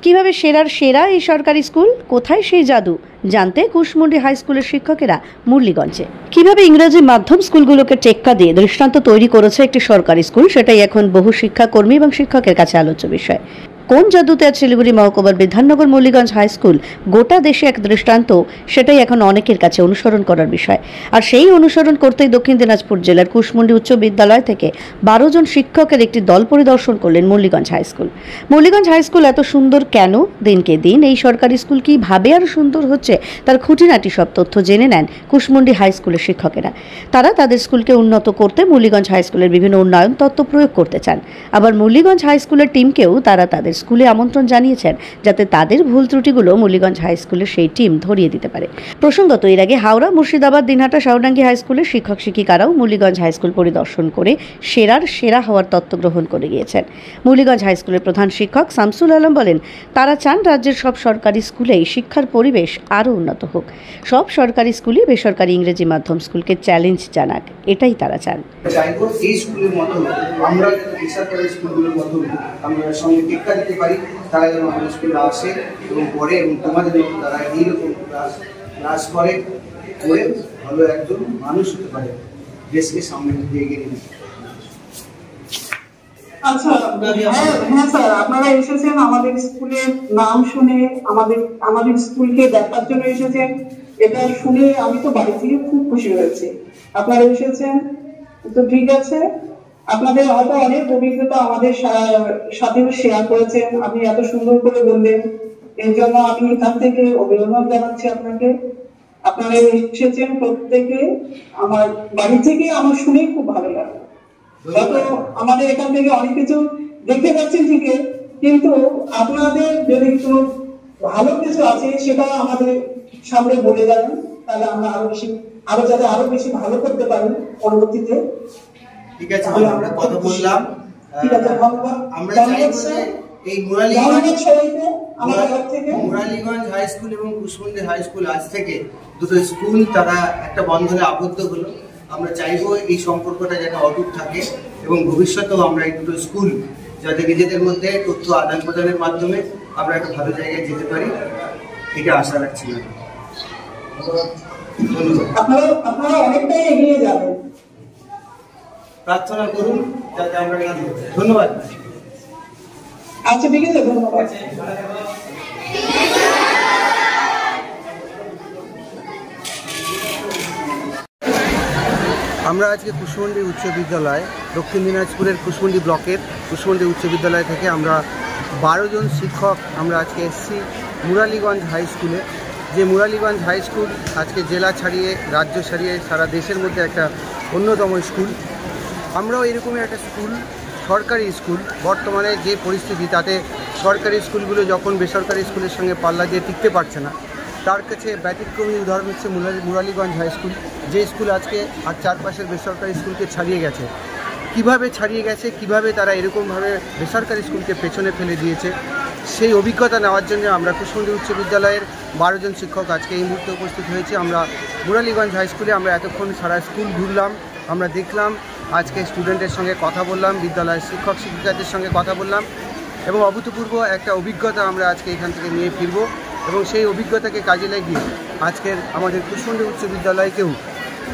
কিভাবে সেরার সেরা এই সরকারি স্কুল, কোথায় সেই জাদু জানতে কুশমুন্ডি হাই স্কুলের শিক্ষকেরা মুরলীগঞ্জে। কিভাবে ইংরেজি মাধ্যম স্কুলগুলোকে টেক্কা দিয়ে দৃষ্টান্ত তৈরি করেছে একটি সরকারি স্কুল, সেটাই এখন বহু শিক্ষাকর্মী এবং শিক্ষকের কাছে আলোচ্য বিষয়। কোন জাদুতে আজ শিলিগুড়ি মহকুমার বিধাননগর মুরলীগঞ্জ হাই স্কুল গোটা দেশে এক দৃষ্টান্ত, সেটাই এখন অনেকের কাছে অনুসরণ করার বিষয়। আর সেই অনুসরণ করতেই দক্ষিণ দিনাজপুর জেলার কুশমুন্ডি উচ্চ বিদ্যালয় থেকে 12 জন শিক্ষকের একটি দল পরিদর্শন করলেন Muraliganj high school. Muraliganj high school এত সুন্দর কেন, দিনকে দিন এই সরকারি স্কুল কীভাবে আরও সুন্দর হচ্ছে, তার খুঁটিনাটি সব তথ্য জেনে নেন কুশমুন্ডি হাই স্কুলের শিক্ষকেরা। তারা তাদের স্কুলকে উন্নত করতে মুরলীগঞ্জ হাই স্কুলের বিভিন্ন উন্নয়ন তত্ত্ব প্রয়োগ করতে চান। আবার মুরলীগঞ্জ হাই স্কুলের টিমকেও তারা তাদের স্কুলে আমন্ত্রণ জানিয়েছেন, যাতে তাদের ভুল ত্রুটিগুলো মুরলীগঞ্জ হাই স্কুলের সেই টিম ধরিয়ে দিতে পারে। প্রসঙ্গত, এর আগে হাওড়া, মুর্শিদাবাদ, দিনহাটা, শাওডাঙ্গি হাই স্কুলের শিক্ষক শিক্ষিকারাও মুরলীগঞ্জ হাই স্কুল পরিদর্শন করে সেরার সেরা হওয়ার তত্ত্ব গ্রহণ করে গিয়েছেন। মুরলীগঞ্জ হাই স্কুলের প্রধান শিক্ষক শামসুল আলম বলেন, তারা চান রাজ্যের সব সরকারি স্কুলেই শিক্ষার পরিবেশ আরও উন্নত হোক। সব সরকারি স্কুলই বেসরকারি ইংরেজি মাধ্যম স্কুলকে চ্যালেঞ্জ জানাক, এটাই তারা চান। চাইবো এই স্কুলের মতো আমরা বেসরকারি স্কুলগুলোর মতো আমরা সঙ্গে টেক্কা দিতে পারি, তারা যেন আমাদের স্কুলে আসে এবং পড়ে এবং তোমাদের তারা এইরকম ক্লাস করে ভালো একজন মানুষ হতে পারে, দেশকে সামনে দিয়ে এগিয়ে নিতে। আচ্ছা, হ্যাঁ স্যার, আপনারা এসেছেন আমাদের স্কুলের নাম শুনে, আমাদের স্কুলকে দেখার জন্য এসেছেন। এটা শুনে আমি তো বাড়ি থেকে খুব খুশি হয়েছি। আপনারা এসেছেন তো ঠিক আছে, আপনাদের হয়তো অনেক অভিজ্ঞতা আমাদের সাথেও শেয়ার করেছেন, আপনি এত সুন্দর করে বললেন, এর জন্য আমি এখান থেকে অভিনন্দন জানাচ্ছি আপনাকে। আপনারা এসেছেন প্রত্যেকে, আমার বাড়ি থেকে আমার শুনে খুব ভালো লাগে। হয়তো আমাদের এখান থেকে অনেক কিছু দেখতে পাচ্ছেন ঠিকই, কিন্তু আপনাদের যদি কোনো ভালো কিছু আছে সেটা আমাদের সামনে বলে যাবেন, তাহলে আমরা আরো যাতে আরো বেশি ভালো করতে পারি পরবর্তীতে। ঠিক আছে, আমরা কথা বললাম। ঠিক আছে, আমরা চাইবো যে এই মুরালীগঞ্জ হাই স্কুল এবং কুশমুন্ডি হাই স্কুল আজ থেকে দুটো স্কুল তারা একটা বন্ধনে আবদ্ধ হলো। আমরা চাইবো এই সম্পর্কটা যাতে অটুট থাকে এবং ভবিষ্যতেও আমরা এই দুটো স্কুল যাতে নিজেদের মধ্যে তথ্য আদান প্রদানের মাধ্যমে আমরা একটা ভালো জায়গায় যেতে পারি, এটা আশা রাখছি। আপনারা অনেকটাই এগিয়ে যাবেন, প্রার্থনা করুন যাতে আমরা এগিয়ে যাই। ধন্যবাদ। আচ্ছা ঠিক আছে, ধন্যবাদ। আমরা আজকে কুশমুন্ডি উচ্চ বিদ্যালয়, দক্ষিণ দিনাজপুরের কুশমুন্ডি ব্লকের কুশমুন্ডি উচ্চ বিদ্যালয় থেকে আমরা 12 জন শিক্ষক আমরা আজকে এসেছি মুরালীগঞ্জ হাই স্কুলে। যে মুরালীগঞ্জ হাই স্কুল আজকে জেলা ছাড়িয়ে, রাজ্য ছাড়িয়ে সারা দেশের মধ্যে একটা অন্যতম স্কুল। আমরাও এরকমই একটা স্কুল, সরকারি স্কুল। বর্তমানে যে পরিস্থিতি, তাতে সরকারি স্কুলগুলো যখন বেসরকারি স্কুলের সঙ্গে পাল্লা দিয়ে টিকতে পারছে না, তার কাছে ব্যতিক্রমী উদাহরণ হচ্ছে মুরালীগঞ্জ হাই স্কুল, যে স্কুল আজকে আর চারপাশের বেসরকারি স্কুলকে ছাড়িয়ে গেছে। কিভাবে ছাড়িয়ে গেছে, কিভাবে তারা এরকমভাবে বেসরকারি স্কুলকে পেছনে ফেলে দিয়েছে, সেই অভিজ্ঞতা নেওয়ার জন্য আমরা কুশমুন্ডি উচ্চ বিদ্যালয়ের 12 জন শিক্ষক আজকে এই মুহূর্তে উপস্থিত হয়েছি। আমরা মুরালীগঞ্জ হাই স্কুলে আমরা এতক্ষণ সারা স্কুল ঘুরলাম, আমরা দেখলাম, আজকে স্টুডেন্টের সঙ্গে কথা বললাম, বিদ্যালয়ের শিক্ষক শিক্ষিকাদের সঙ্গে কথা বললাম এবং অভূতপূর্ব একটা অভিজ্ঞতা আমরা আজকে এখান থেকে নিয়ে ফিরব এবং সেই অভিজ্ঞতাকে কাজে লাগিয়ে আজকের আমাদের কুশমুন্ডি উচ্চ বিদ্যালয়কেও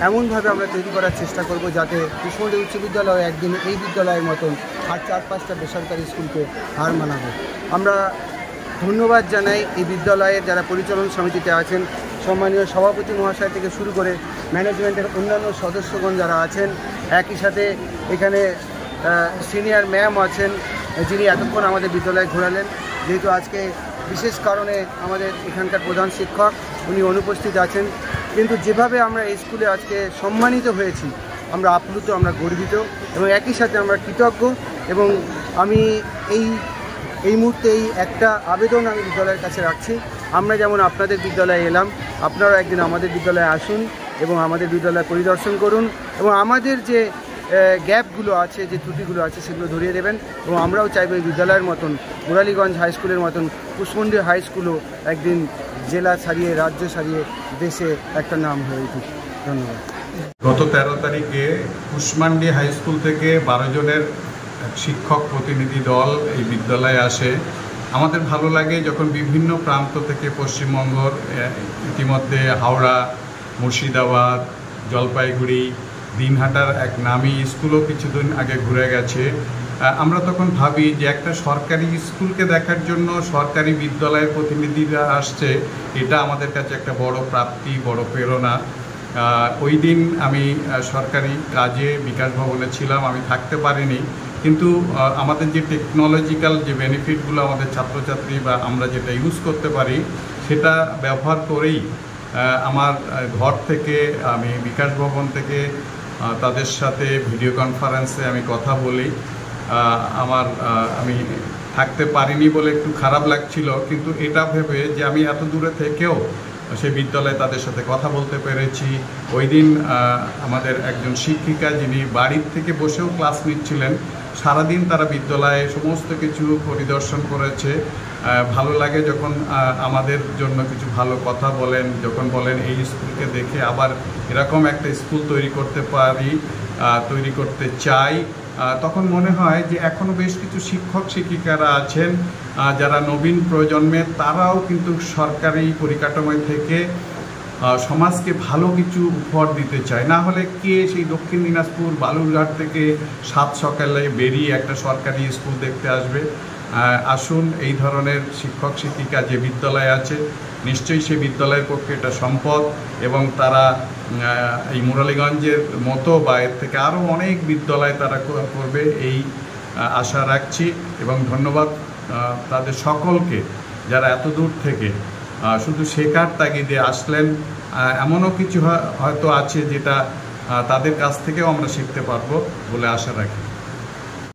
এমনভাবে আমরা তৈরি করার চেষ্টা করব যাতে কুশমুন্ডি উচ্চ বিদ্যালয় একদিন এই বিদ্যালয়ের মতন আর 4-5টা বেসরকারি স্কুলকে হার মানাবে। আমরা ধন্যবাদ জানাই এই বিদ্যালয়ের যারা পরিচালন সমিতিতে আছেন, সম্মানীয় সভাপতি মহাশয় থেকে শুরু করে ম্যানেজমেন্টের অন্যান্য সদস্যগণ যারা আছেন, একই সাথে এখানে সিনিয়র ম্যাম আছেন যিনি এতক্ষণ আমাদের বিদ্যালয়ে ঘোরালেন। যেহেতু আজকে বিশেষ কারণে আমাদের এখানকার প্রধান শিক্ষক উনি অনুপস্থিত আছেন, কিন্তু যেভাবে আমরা এই স্কুলে আজকে সম্মানিত হয়েছি আমরা আপ্লুত, আমরা গর্বিত এবং একই সাথে আমরা কৃতজ্ঞ। এবং আমি এই মুহূর্তে এই একটা আবেদন আমি বিদ্যালয়ের কাছে রাখছি, আমরা যেমন আপনাদের বিদ্যালয়ে এলাম, আপনারা একদিন আমাদের বিদ্যালয়ে আসুন এবং আমাদের বিদ্যালয় পরিদর্শন করুন এবং আমাদের যে গ্যাপগুলো আছে, যে ত্রুটিগুলো আছে সেগুলো ধরিয়ে দেবেন। এবং আমরাও চাইবো এই বিদ্যালয়ের মতন মুরালীগঞ্জ হাই স্কুলের মতন কুশমুন্ডি হাই স্কুলও একদিন জেলা ছাড়িয়ে, রাজ্য ছাড়িয়ে দেশে একটা নাম হয়ে উঠুক। ধন্যবাদ। গত 13 তারিখে কুশমুন্ডি হাই স্কুল থেকে 12 জনের শিক্ষক প্রতিনিধি দল এই বিদ্যালয়ে আসে আমাদের ভালো লাগে যখন বিভিন্ন প্রান্ত থেকে পশ্চিমবঙ্গর ইতিমধ্যে হাওড়া, মুর্শিদাবাদ, জলপাইগুড়ি, দিনহাটার এক নামী স্কুলও কিছুদিন আগে ঘুরে গেছে। আমরা তখন ভাবি যে একটা সরকারি স্কুলকে দেখার জন্য সরকারি বিদ্যালয়ের প্রতিনিধিরা আসছে, এটা আমাদের কাছে একটা বড় প্রাপ্তি, বড় প্রেরণা। ওই দিন আমি সরকারি কাজে বিকাশ ভবনে ছিলাম, আমি থাকতে পারিনি, কিন্তু আমাদের যে টেকনোলজিক্যাল যে বেনিফিটগুলো আমাদের ছাত্রছাত্রী বা আমরা যেটা ইউজ করতে পারি সেটা ব্যবহার করেই আমার ঘর থেকে আমি বিকাশ ভবন থেকে তাদের সাথে ভিডিও কনফারেন্সে আমি কথা বলি। আমি থাকতে পারিনি বলে একটু খারাপ লাগছিল, কিন্তু এটা ভেবে যে আমি এত দূরে থেকেও সেই বিদ্যালয়ে তাদের সাথে কথা বলতে পেরেছি। ওই দিন আমাদের একজন শিক্ষিকা যিনি বাড়ির থেকে বসেও ক্লাস নিচ্ছিলেন, সারাদিন তারা বিদ্যালয়ে সমস্ত কিছু পরিদর্শন করেছে। ভালো লাগে যখন আমাদের জন্য কিছু ভালো কথা বলেন, যখন বলেন এই স্কুলকে দেখে আবার এরকম একটা স্কুল তৈরি করতে চাই, তখন মনে হয় যে এখনও বেশ কিছু শিক্ষক শিক্ষিকারা আছেন যারা নবীন প্রজন্মের, তারাও কিন্তু সরকারি পরিকাঠামো থেকে সমাজকে ভালো কিছু উপহার দিতে চায়। না হলে কে সেই দক্ষিণ দিনাজপুর বালুরঘাট থেকে সাত সকালে বেরিয়ে একটা সরকারি স্কুল দেখতে আসবে? আসুন, এই ধরনের শিক্ষক শিক্ষিকা যে বিদ্যালয় আছে নিশ্চয়ই সেই বিদ্যালয়ের পক্ষে এটা সম্পদ, এবং তারা এই মুরালীগঞ্জের মতো বা এর থেকে আরও অনেক বিদ্যালয় তারা করবে এই আশা রাখছি। এবং ধন্যবাদ তাদের সকলকে যারা এত দূর থেকে শুধু শেখার তাগিদে আসলেন। এমনও কিছু হয়তো আছে যেটা তাদের কাছ থেকেও আমরা শিখতে পারবো বলে আশা রাখি।